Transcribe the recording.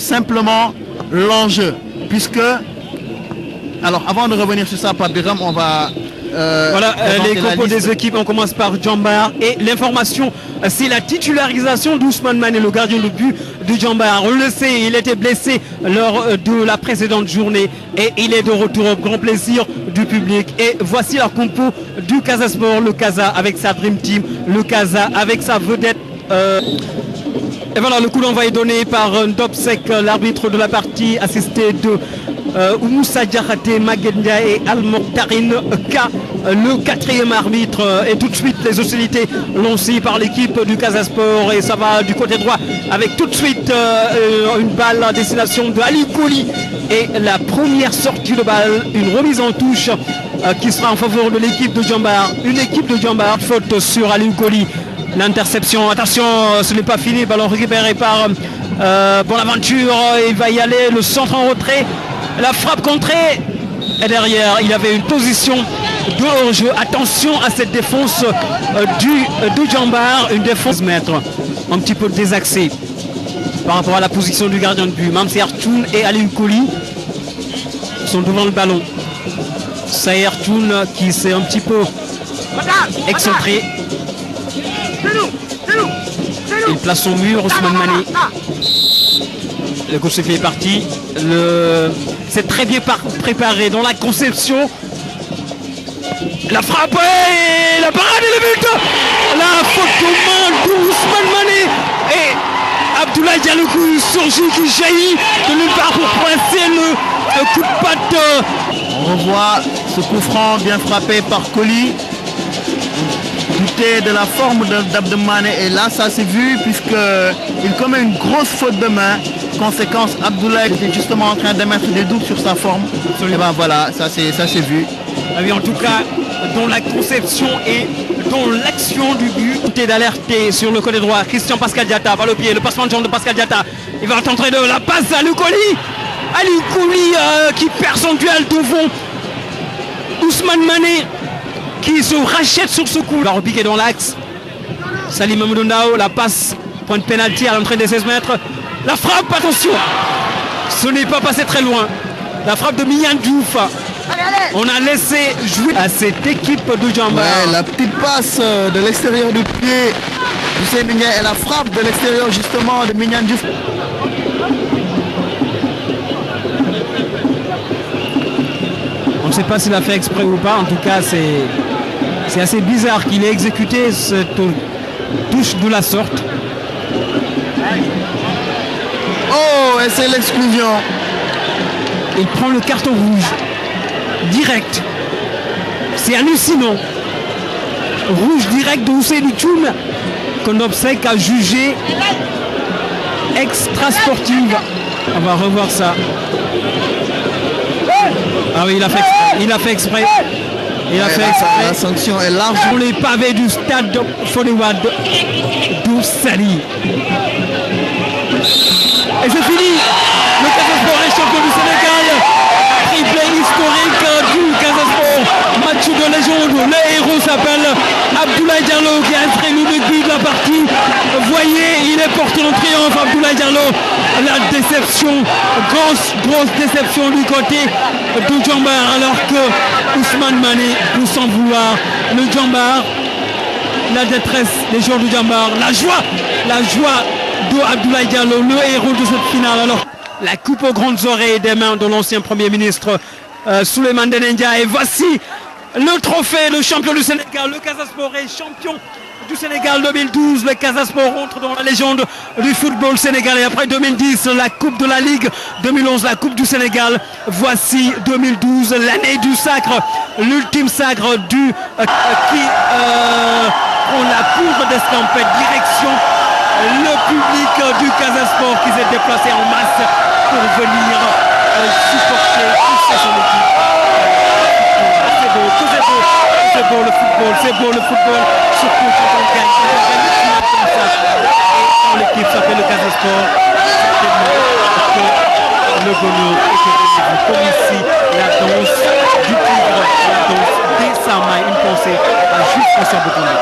simplement l'enjeu. Puisque, alors avant de revenir sur ça, Pape Biram, on va... voilà les compos des équipes, on commence par Djambar et l'information c'est la titularisation d'Ousmane Mané, le gardien de but de Djambar. On le sait, il était blessé lors de la précédente journée et il est de retour au grand plaisir du public. Et voici la compo du Casa Sport, le Casa avec sa Dream Team, le Casa avec sa vedette. Et voilà, le coup d'envoi est donné par Ndopsek, l'arbitre de la partie, assisté de Oumoussa Diakhaté, Maguenda et Al-Mokhtarine K, le quatrième arbitre. Et tout de suite les hostilités lancées par l'équipe du Casa Sport et ça va du côté droit avec tout de suite une balle à destination de Ali Kouli et la première sortie de balle, une remise en touche qui sera en faveur de l'équipe de Djambar. Une équipe de Djambar, faute sur Ali Kouli. L'interception, attention, ce n'est pas fini, ballon récupéré par Bonaventure, il va y aller, le centre en retrait, la frappe contrée, et derrière il avait une position de hors-jeu. Attention à cette défense du Djambar, une défense mètre, un petit peu désaxée par rapport à la position du gardien de but. Mamsi Artoun et Ali Kouli sont devant le ballon. Saïr Artoun qui s'est un petit peu excentré. Il place son mur, Ousmane Mané. Le coup de sifflet est parti. C'est très bien préparé dans la conception. La frappe et la parade et le but. La faute de main d'Ousmane Mané. Et Abdoulaye Diallo surgit qui jaillit de nulle part pour presser le coup de patte. On revoit ce coup franc bien frappé par Kouli. De la forme d'Abdelmané et là ça s'est vu puisqu'il commet une grosse faute de main. Conséquence, Abdoulaye était justement en train de mettre des doutes sur sa forme. Et ben voilà, ça s'est vu. Ah oui, en tout cas, dans la conception et dans l'action du but, tout est d'alerter sur le côté droit. Christian Pascal Diatta, par le pied, le passement de jambe de Pascal Diatta. Il va tenter de la passe à Ali Kouli qui perd son duel devant Ousmane Mané, qui se rachète sur ce coup. Il va repiquer dans l'axe. Salim Amoudou, la passe, point de pénalty à l'entrée des 16 mètres. La frappe, attention, ce n'est pas passé très loin. La frappe de Mignane Diouf. On a laissé jouer à cette équipe de Djambar. Ouais, la petite passe de l'extérieur du pied du Mignan et la frappe de l'extérieur justement de Mignane Diouf. On ne sait pas s'il a fait exprès ou pas. En tout cas, c'est assez bizarre qu'il ait exécuté cette touche de la sorte. Oh, et c'est l'exclusion. Il prend le carton rouge. Direct. C'est hallucinant. Rouge direct de Ousseynou Tchoum, qu'on obsèque à juger extra sportive. On va revoir ça. Ah oui, il a fait exprès. La sanction est large. Sur les pavés du stade Fodewad d'Oussali. Et c'est fini. Le Casa Sport est champion du Sénégal. Triplé historique du Casa Sport. Match de légende. Le héros s'appelle Abdoulaye Diallo qui a inscrit l'unique but de la partie. Voyez, il est porté en triomphe, Abdoulaye Diallo. La déception, grosse déception du côté de Djambar, alors que Ousmane Mané, pour s'en vouloir, le Djambar, la détresse des joueurs de Djambar, la joie de Abdoulaye Diallo, le héros de cette finale. Alors, la coupe aux grandes oreilles des mains de l'ancien Premier ministre Souleymane Ndéné Ndiaye. Et voici le trophée, le champion du Sénégal. Le Casa Sport est champion du Sénégal 2012. Le Casa Sport entre dans la légende du football sénégalais. Après 2010, la Coupe de la Ligue, 2011, la Coupe du Sénégal. Voici 2012, l'année du sacre, l'ultime sacre qui prend la poudre d'escampette, direction le public du Casa Sport qui s'est déplacé en masse pour venir supporter, pousser son équipe. C'est beau le football, surtout quand on gagne. Quand l'équipe s'appelle le Casa Sport, certainement que le bonheur est venu. Comme ici, la danse du tigre, la danse des Samaï, une pensée à Jules François Bocandé.